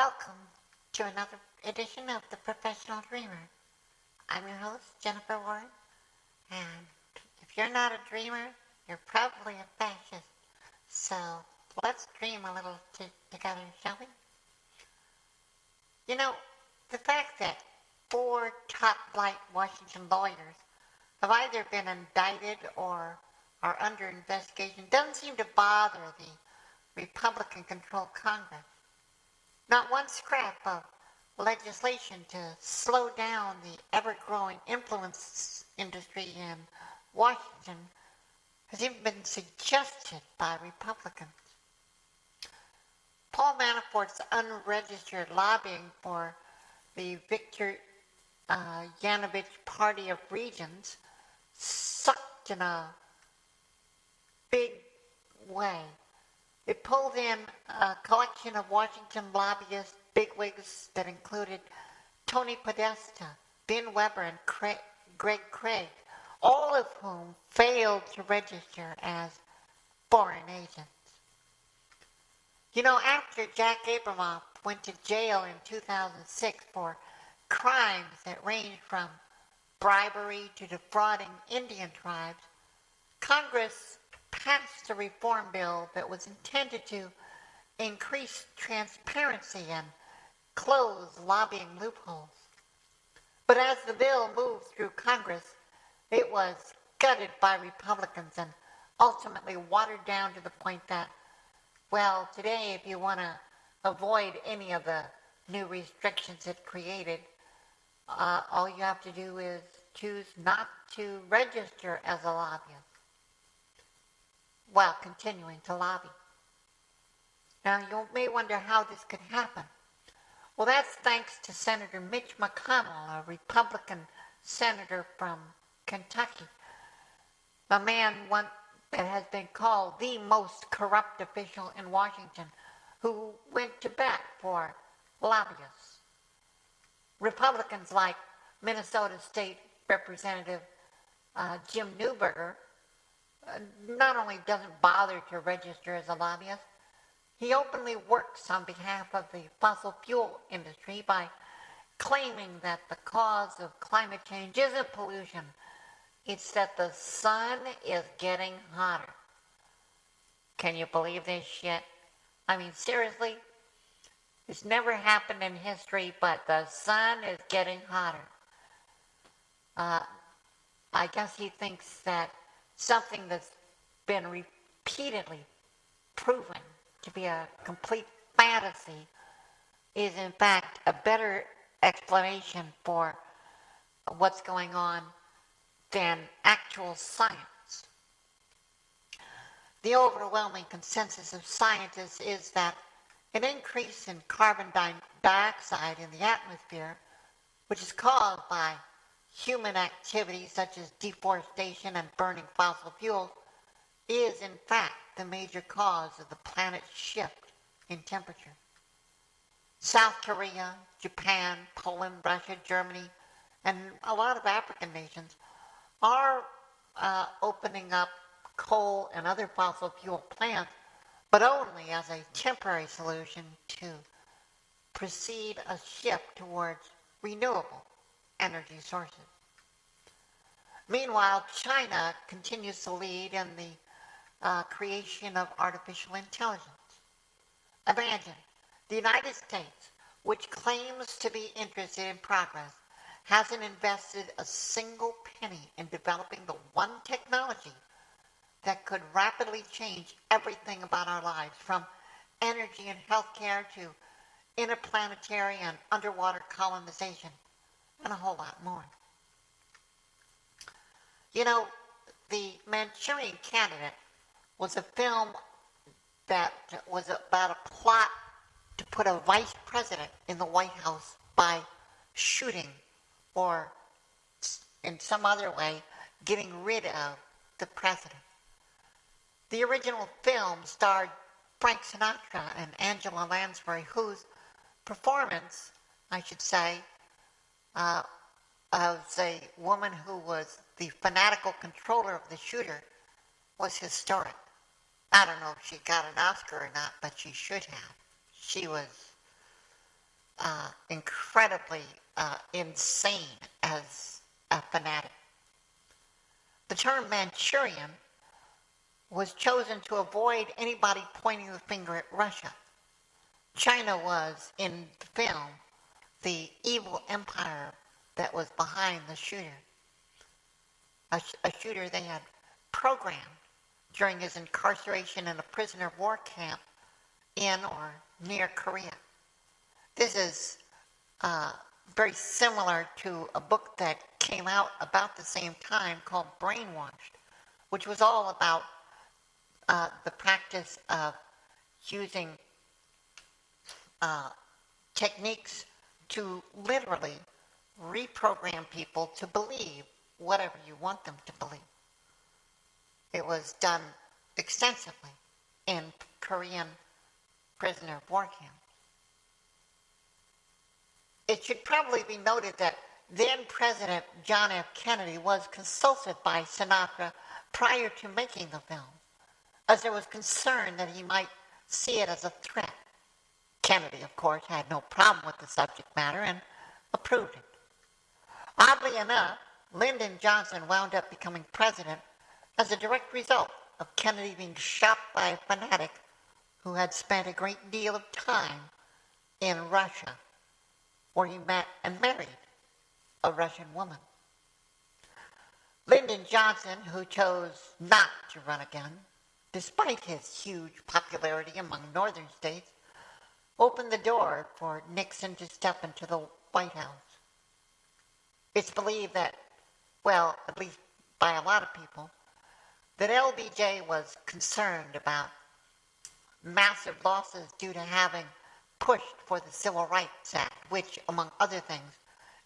Welcome to another edition of The Professional Dreamer. I'm your host, Jennifer Warren, and if you're not a dreamer, you're probably a fascist. So let's dream a little together, shall we? You know, the fact that 4 top-flight Washington lawyers have either been indicted or are under investigation doesn't seem to bother the Republican-controlled Congress. Not one scrap of legislation to slow down the ever-growing influence industry in Washington has even been suggested by Republicans. Paul Manafort's unregistered lobbying for the Viktor Yanukovych Party of Regions sucked in a big way. It pulled in a collection of Washington lobbyist bigwigs that included Tony Podesta, Ben Weber, and Greg Craig, all of whom failed to register as foreign agents. You know, after Jack Abramoff went to jail in 2006 for crimes that ranged from bribery to defrauding Indian tribes, Congress passed a reform bill that was intended to increase transparency and close lobbying loopholes. But as the bill moved through Congress, it was gutted by Republicans and ultimately watered down to the point that, well, today if you want to avoid any of the new restrictions it created, all you have to do is choose not to register as a lobbyist while continuing to lobby. Now, you may wonder how this could happen. Well, that's thanks to Senator Mitch McConnell, a Republican senator from Kentucky, a man that has been called the most corrupt official in Washington, who went to bat for lobbyists. Republicans like Minnesota State Representative Jim Newberger not only doesn't bother to register as a lobbyist, he openly works on behalf of the fossil fuel industry by claiming that the cause of climate change isn't pollution, it's that the sun is getting hotter. Can you believe this shit? I mean, seriously? It's never happened in history, but the sun is getting hotter. I guess he thinks that something that's been repeatedly proven to be a complete fantasy is in fact a better explanation for what's going on than actual science. The overwhelming consensus of scientists is that an increase in carbon dioxide in the atmosphere, which is caused by human activities such as deforestation and burning fossil fuels, is in fact the major cause of the planet's shift in temperature. South Korea, Japan, Poland, Russia, Germany, and a lot of African nations are opening up coal and other fossil fuel plants, but only as a temporary solution to precede a shift towards renewable energy sources. Meanwhile, China continues to lead in the creation of artificial intelligence. Imagine, the United States, which claims to be interested in progress, hasn't invested a single penny in developing the one technology that could rapidly change everything about our lives, from energy and healthcare to interplanetary and underwater colonization, and a whole lot more. You know, The Manchurian Candidate was a film that was about a plot to put a vice president in the White House by shooting or in some other way getting rid of the president. The original film starred Frank Sinatra and Angela Lansbury, whose performance, I should say, as a woman who was the fanatical controller of the shooter, was historic. I don't know if she got an Oscar or not, but she should have. She was incredibly insane as a fanatic. The term Manchurian was chosen to avoid anybody pointing the finger at Russia. China was, in the film, the evil empire that was behind the shooter. A shooter they had programmed during his incarceration in a prisoner of war camp in or near Korea. This is very similar to a book that came out about the same time called Brainwashed, which was all about the practice of using techniques to literally reprogram people to believe whatever you want them to believe. It was done extensively in Korean prisoner of war camps. It should probably be noted that then President John F. Kennedy was consulted by Sinatra prior to making the film, as there was concern that he might see it as a threat. Kennedy, of course, had no problem with the subject matter and approved it. Oddly enough, Lyndon Johnson wound up becoming president as a direct result of Kennedy being shot by a fanatic who had spent a great deal of time in Russia, where he met and married a Russian woman. Lyndon Johnson, who chose not to run again, despite his huge popularity among northern states, opened the door for Nixon to step into the White House. It's believed that, well, at least by a lot of people, that LBJ was concerned about massive losses due to having pushed for the Civil Rights Act, which, among other things,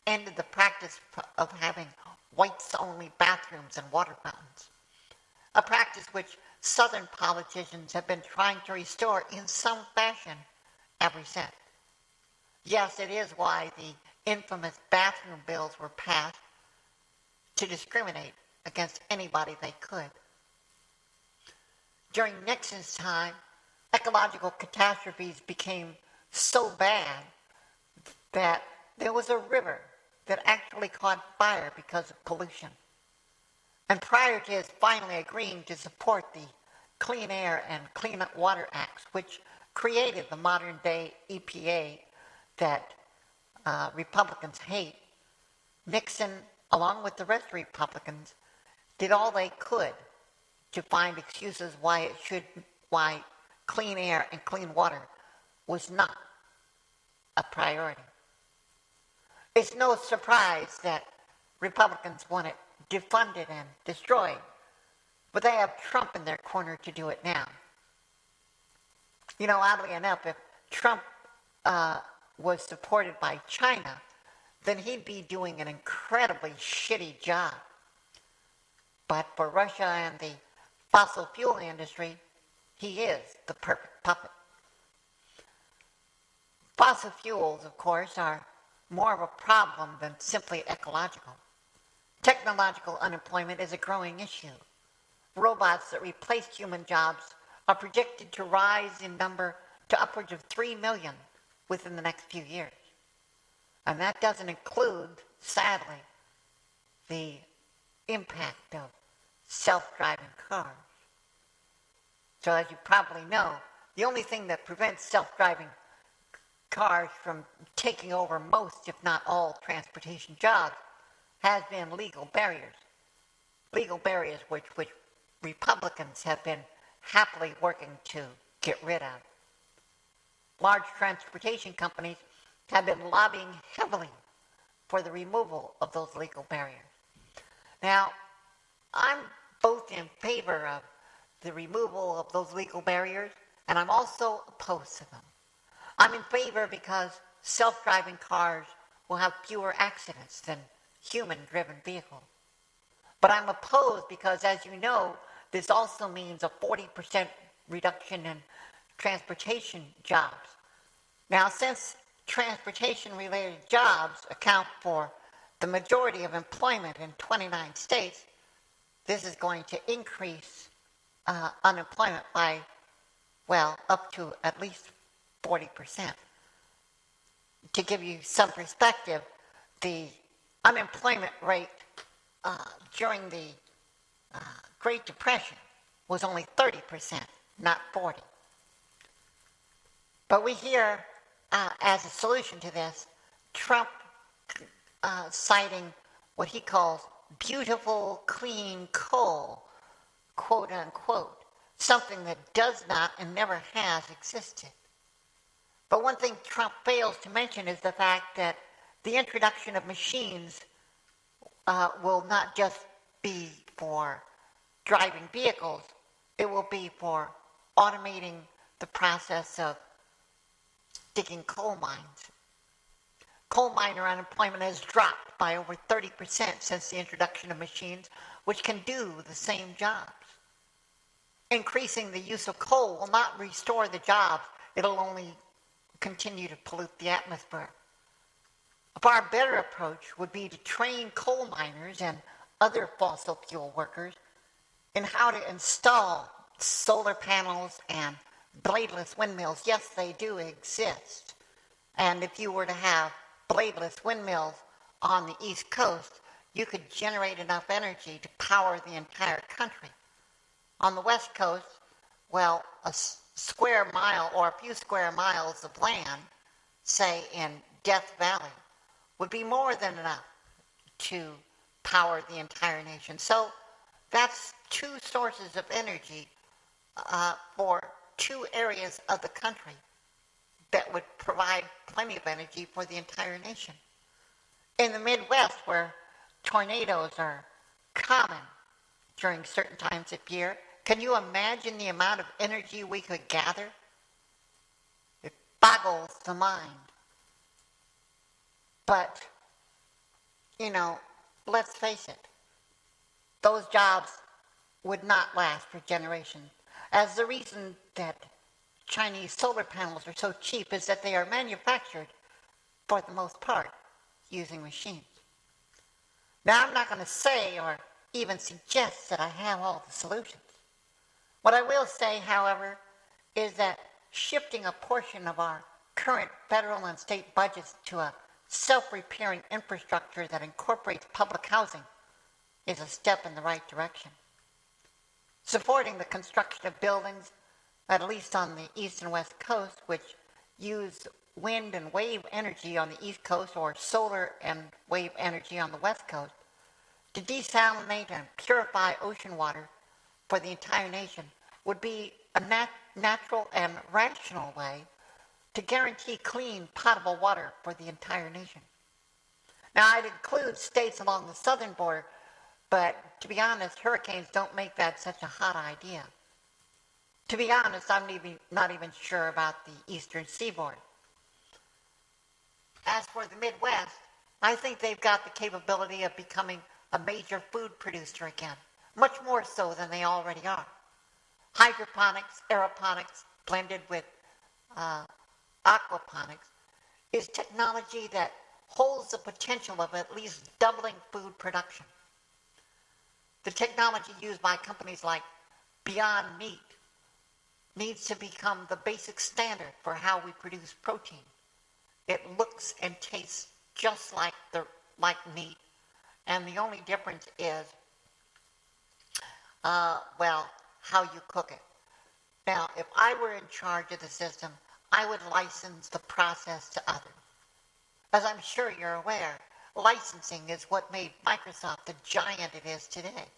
ended the practice of having whites-only bathrooms and water fountains, a practice which Southern politicians have been trying to restore in some fashion ever since. Yes, it is why the infamous bathroom bills were passed to discriminate against anybody they could. During Nixon's time, ecological catastrophes became so bad that there was a river that actually caught fire because of pollution. And prior to his finally agreeing to support the Clean Air and Clean Water Acts, which created the modern-day EPA that Republicans hate, Nixon, along with the rest of Republicans, did all they could to find excuses why clean air and clean water was not a priority. It's no surprise that Republicans want it defunded and destroyed, but they have Trump in their corner to do it now. You know, oddly enough, if Trump was supported by China, then he'd be doing an incredibly shitty job. But for Russia and the fossil fuel industry, he is the perfect puppet. Fossil fuels, of course, are more of a problem than simply ecological. Technological unemployment is a growing issue. Robots that replace human jobs are projected to rise in number to upwards of 3 million within the next few years. And that doesn't include, sadly, the impact of self-driving cars. So as you probably know, the only thing that prevents self-driving cars from taking over most, if not all, transportation jobs has been legal barriers. Legal barriers which Republicans have been happily working to get rid of. Large transportation companies have been lobbying heavily for the removal of those legal barriers. Now, I'm both in favor of the removal of those legal barriers, and I'm also opposed to them. I'm in favor because self-driving cars will have fewer accidents than human-driven vehicles. But I'm opposed because, as you know, this also means a 40% reduction in transportation jobs. Now, since transportation-related jobs account for the majority of employment in 29 states, this is going to increase unemployment by, well, up to at least 40%. to give you some perspective, the unemployment rate during the Great Depression was only 30%, not 40%. But we hear, as a solution to this, Trump citing what he calls beautiful, clean coal, quote unquote, something that does not and never has existed. But one thing Trump fails to mention is the fact that the introduction of machines will not just be for driving vehicles, it will be for automating the process of digging coal mines. Coal miner unemployment has dropped by over 30% since the introduction of machines, which can do the same jobs. Increasing the use of coal will not restore the jobs, it'll only continue to pollute the atmosphere. A far better approach would be to train coal miners and other fossil fuel workers in how to install solar panels and bladeless windmills. Yes, they do exist. And if you were to have bladeless windmills on the East Coast, you could generate enough energy to power the entire country. On the West Coast, well, a square mile or a few square miles of land, say in Death Valley, would be more than enough to power the entire nation. So that's two sources of energy for two areas of the country that would provide plenty of energy for the entire nation. In the Midwest, where tornadoes are common during certain times of year, can you imagine the amount of energy we could gather? It boggles the mind. But, let's face it, those jobs would not last for generations. As the reason that Chinese solar panels are so cheap is that they are manufactured, for the most part, using machines. Now, I'm not going to say or even suggest that I have all the solutions. What I will say, however, is that shifting a portion of our current federal and state budgets to a self-repairing infrastructure that incorporates public housing is a step in the right direction. Supporting the construction of buildings, at least on the east and west coast, which use wind and wave energy on the east coast or solar and wave energy on the west coast, to desalinate and purify ocean water for the entire nation would be a natural and rational way to guarantee clean, potable water for the entire nation. Now, I'd include states along the southern border, but to be honest, hurricanes don't make that such a hot idea. To be honest, I'm not even sure about the eastern seaboard. As for the Midwest, I think they've got the capability of becoming a major food producer again, much more so than they already are. Hydroponics, aeroponics, blended with aquaponics, is technology that holds the potential of at least doubling food production. The technology used by companies like Beyond Meat needs to become the basic standard for how we produce protein. It looks and tastes just like meat, and the only difference is, how you cook it. Now, if I were in charge of the system, I would license the process to others. As I'm sure you're aware, licensing is what made Microsoft the giant it is today.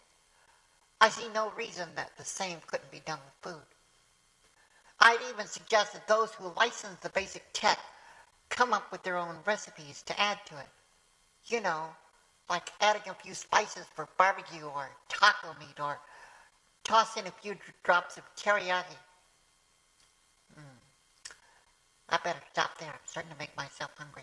I see no reason that the same couldn't be done with food. I'd even suggest that those who license the basic tech come up with their own recipes to add to it. Like adding a few spices for barbecue or taco meat, or toss in a few drops of teriyaki. I better stop there. I'm starting to make myself hungry.